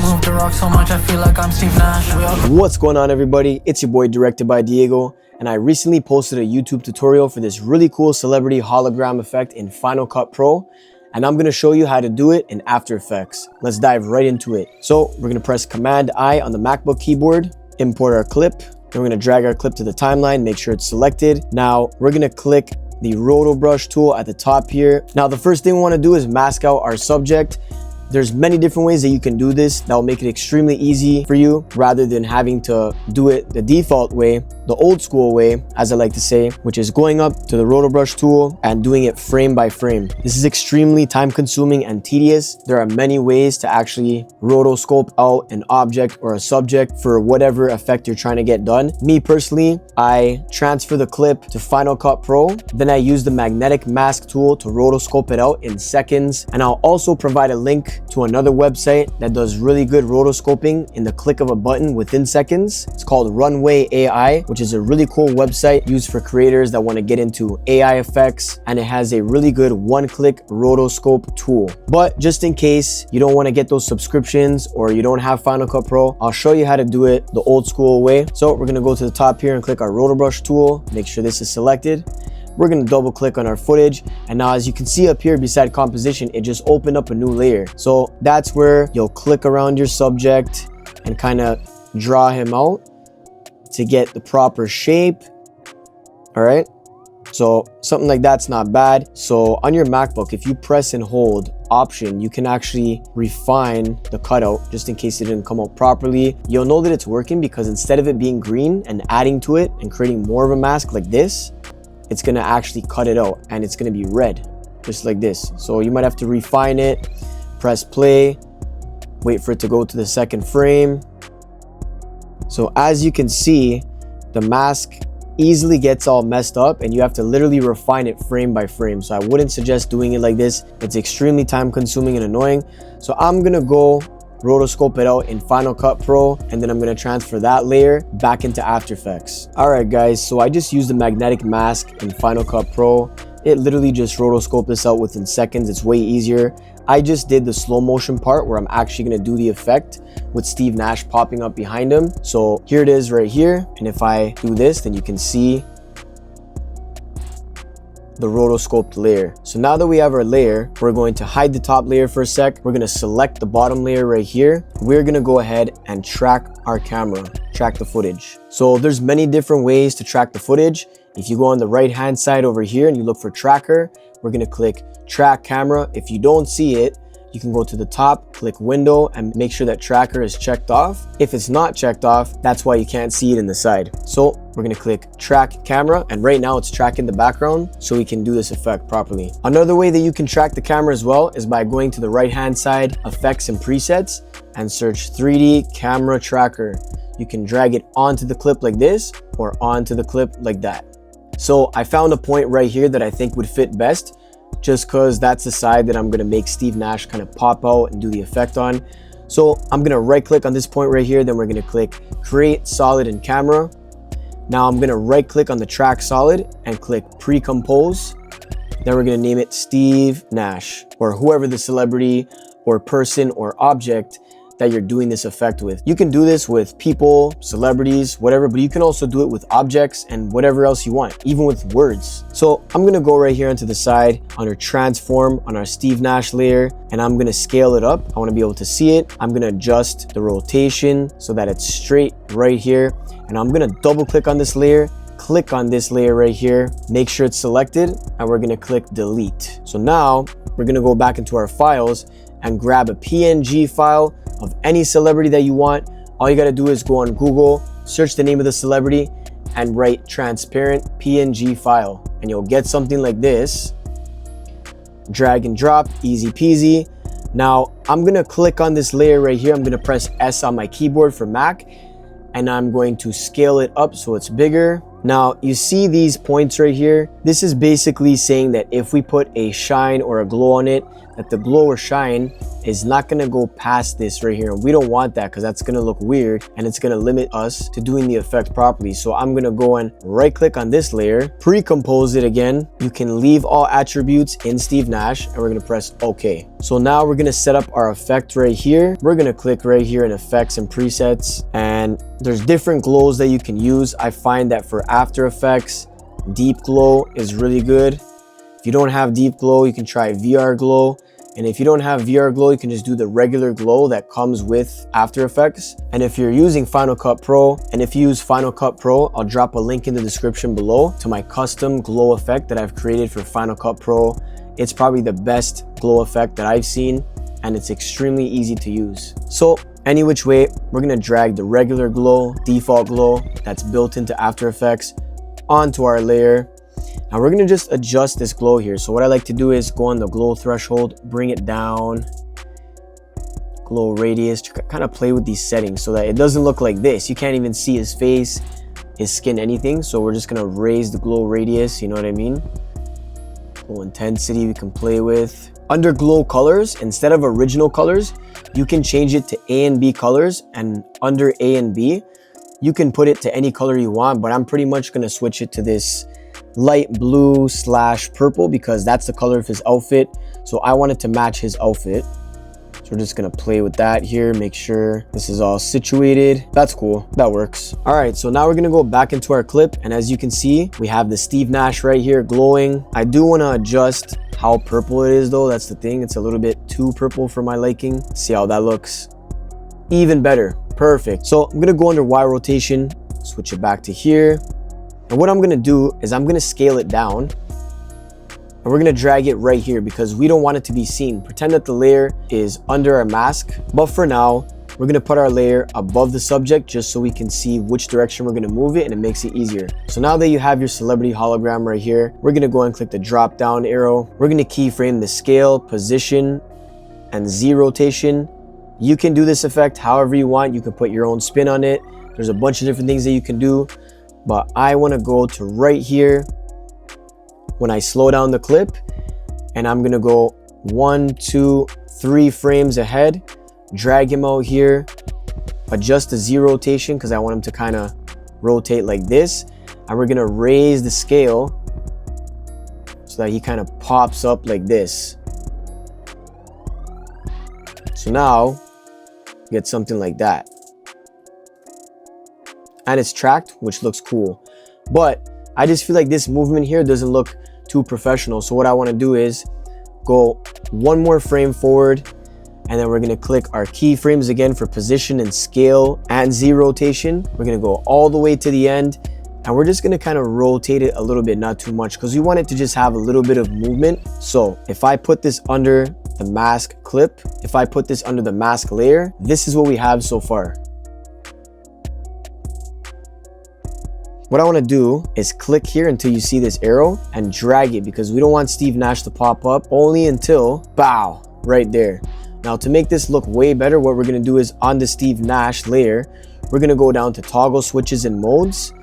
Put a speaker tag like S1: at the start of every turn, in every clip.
S1: Move the rock so much I feel like I'm Steve Nash.
S2: What's going on, everybody? It's your boy Directed by Diego, and I recently posted a YouTube tutorial for this really cool celebrity hologram effect in Final Cut Pro, and I'm gonna show you how to do it in After Effects. Let's dive right into it. So we're gonna press Command I on the MacBook keyboard, import our clip, and we're gonna drag our clip to the timeline, make sure it's selected. Now we're gonna click the roto brush tool at the top here. Now the first thing we want to do is mask out our subject. There's many different ways that you can do this that will make it extremely easy for you rather than having to do it the default way, the old school way, as I like to say, which is going up to the roto brush tool and doing it frame by frame. This is extremely time consuming and tedious. There are many ways to actually rotoscope out an object or a subject for whatever effect you're trying to get done. Me personally, I transfer the clip to Final Cut Pro, then I use the magnetic mask tool to rotoscope it out in seconds, and I'll also provide a link to another website that does really good rotoscoping in the click of a button within seconds. It's called Runway AI, which is a really cool website used for creators that want to get into AI effects, and it has a really good one-click rotoscope tool. But just in case you don't want to get those subscriptions or you don't have Final Cut Pro, I'll show you how to do it the old school way. So we're going to go to the top here and click our roto brush tool, make sure this is selected. We're going to double click on our footage, and now as you can see up here beside composition, it just opened up a new layer. So that's where you'll click around your subject and kind of draw him out to get the proper shape. All right, so something like that's not bad. So on your MacBook, if you press and hold Option, you can actually refine the cutout just in case it didn't come out properly. You'll know that it's working because instead of it being green and adding to it and creating more of a mask like this, it's gonna actually cut it out and it's gonna be red, just like this. So you might have to refine it, press play, wait for it to go to the second frame. So as you can see, the mask easily gets all messed up and you have to literally refine it frame by frame. So I wouldn't suggest doing it like this. It's extremely time consuming and annoying. So I'm gonna go rotoscope it out in Final Cut Pro, and then I'm going to transfer that layer back into After Effects. All right guys, so I just used the magnetic mask in Final Cut Pro. It literally just rotoscoped this out within seconds. It's way easier. I just did the slow motion part where I'm actually going to do the effect with Steve Nash popping up behind him. So here it is right here, and if I do this, then you can see the rotoscoped layer. So now that we have our layer, we're going to hide the top layer for a sec. We're going to select the bottom layer right here. We're going to go ahead and track our camera, track the footage. So there's many different ways to track the footage. If you go on the right hand side over here and you look for tracker, we're going to click track camera. If you don't see it, you can go to the top, click window, and make sure that tracker is checked off. If it's not checked off, that's why you can't see it in the side. So we're gonna click track camera, and right now it's tracking the background so we can do this effect properly. Another way that you can track the camera as well is by going to the right hand side, effects and presets, and search 3D camera tracker. You can drag it onto the clip like this or onto the clip like that. So I found a point right here that I think would fit best, just because that's the side that I'm going to make Steve Nash kind of pop out and do the effect on. So I'm going to right click on this point right here, then we're going to click create solid in camera. Now I'm going to right click on the track solid and click pre-compose. Then we're going to name it Steve Nash, or whoever the celebrity or person or object that you're doing this effect with. You can do this with people, celebrities, whatever, but you can also do it with objects and whatever else you want, even with words. So I'm gonna go right here onto the side under transform on our Steve Nash layer, and I'm gonna scale it up. I wanna be able to see it. I'm gonna adjust the rotation so that it's straight right here. And I'm gonna double click on this layer, click on this layer right here, make sure it's selected, and we're gonna click delete. So now we're gonna go back into our files and grab a PNG file of any celebrity that you want. All you got to do is go on Google, search the name of the celebrity, and write transparent PNG file, and you'll get something like this. Drag and drop, easy peasy. Now I'm gonna click on this layer right here. I'm gonna press S on my keyboard for Mac, and I'm going to scale it up so it's bigger. Now you see these points right here. This is basically saying that if we put a shine or a glow on it, that the glow or shine is not gonna go past this right here. And we don't want that because that's gonna look weird and it's gonna limit us to doing the effect properly. So I'm gonna go and right click on this layer, pre-compose it again. You can leave all attributes in Steve Nash and we're gonna press OK. So now we're gonna set up our effect right here. We're gonna click right here in effects and presets, and there's different glows that you can use. I find that for After Effects, deep glow is really good. If you don't have deep glow, you can try VR glow. And if you don't have VR glow, you can just do the regular glow that comes with After Effects. And if you're using Final Cut Pro, and if you use Final Cut Pro, I'll drop a link in the description below to my custom glow effect that I've created for Final Cut Pro. It's probably the best glow effect that I've seen, and it's extremely easy to use. So any which way, we're gonna drag the regular glow, default glow that's built into After Effects onto our layer. Now we're gonna just adjust this glow here. So what I like to do is go on the glow threshold, bring it down, glow radius, to kind of play with these settings so that it doesn't look like this. You can't even see his face, his skin, anything. So we're just gonna raise the glow radius, you know what I mean? Glow intensity we can play with. Under glow colors, instead of original colors, you can change it to A and B colors, and under A and B, you can put it to any color you want, but I'm pretty much gonna switch it to this light blue / purple because that's the color of his outfit. So I want it to match his outfit. So we're just gonna play with that here, make sure this is all situated. That's cool, that works. All right, so now we're gonna go back into our clip, and as you can see, we have the Steve Nash right here glowing. I do wanna adjust how purple it is though, that's the thing. It's a little bit too purple for my liking. See how that looks? Even better, perfect. So I'm gonna go under Y rotation, switch it back to here. And what I'm gonna do is I'm gonna scale it down, and we're gonna drag it right here because we don't want it to be seen. Pretend that the layer is under our mask, but for now, we're gonna put our layer above the subject just so we can see which direction we're gonna move it, and it makes it easier. So now that you have your celebrity hologram right here, we're gonna go and click the drop down arrow. We're gonna keyframe the scale, position, and Z rotation. You can do this effect however you want. You can put your own spin on it. There's a bunch of different things that you can do, but I wanna go to right here when I slow down the clip, and I'm gonna go 1, 2, 3 frames ahead, drag him out here, adjust the Z rotation because I want him to kind of rotate like this, and we're gonna raise the scale so that he kind of pops up like this. So now you get something like that, and it's tracked, which looks cool. But I just feel like this movement here doesn't look too professional. So what I want to do is go 1 more frame forward, and then we're going to click our keyframes again for position and scale and Z rotation. We're going to go all the way to the end, and we're just going to kind of rotate it a little bit, not too much, because we want it to just have a little bit of movement. So if I put this under the mask clip, if I put this under the mask layer, this is what we have so far. What I want to do is click here until you see this arrow and drag it, because we don't want Steve Nash to pop up only until bow right there. Now to make this look way better, what we're going to do is on the Steve Nash layer, we're going to go down to toggle switches and modes,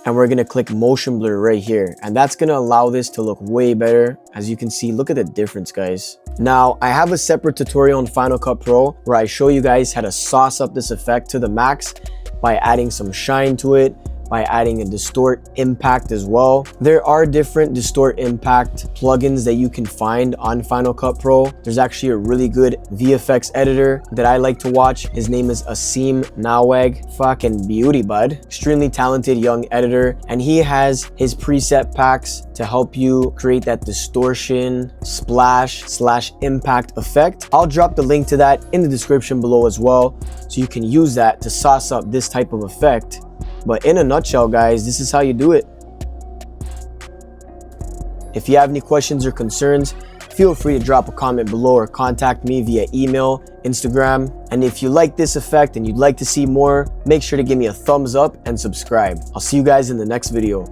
S2: and we're going to click motion blur right here, and that's going to allow this to look way better. As you can see, look at the difference, guys. Now I have a separate tutorial on Final Cut Pro where I show you guys how to sauce up this effect to the max by adding some shine to it, by adding a distort impact as well. There are different distort impact plugins that you can find on Final Cut Pro. There's actually a really good VFX editor that I like to watch. His name is Asim Nawag. Fucking beauty, bud. Extremely talented young editor, and he has his preset packs to help you create that distortion splash / impact effect. I'll drop the link to that in the description below as well, so you can use that to sauce up this type of effect. But in a nutshell, guys, this is how you do it. If you have any questions or concerns, feel free to drop a comment below or contact me via email, Instagram. And if you like this effect and you'd like to see more, make sure to give me a thumbs up and subscribe. I'll see you guys in the next video.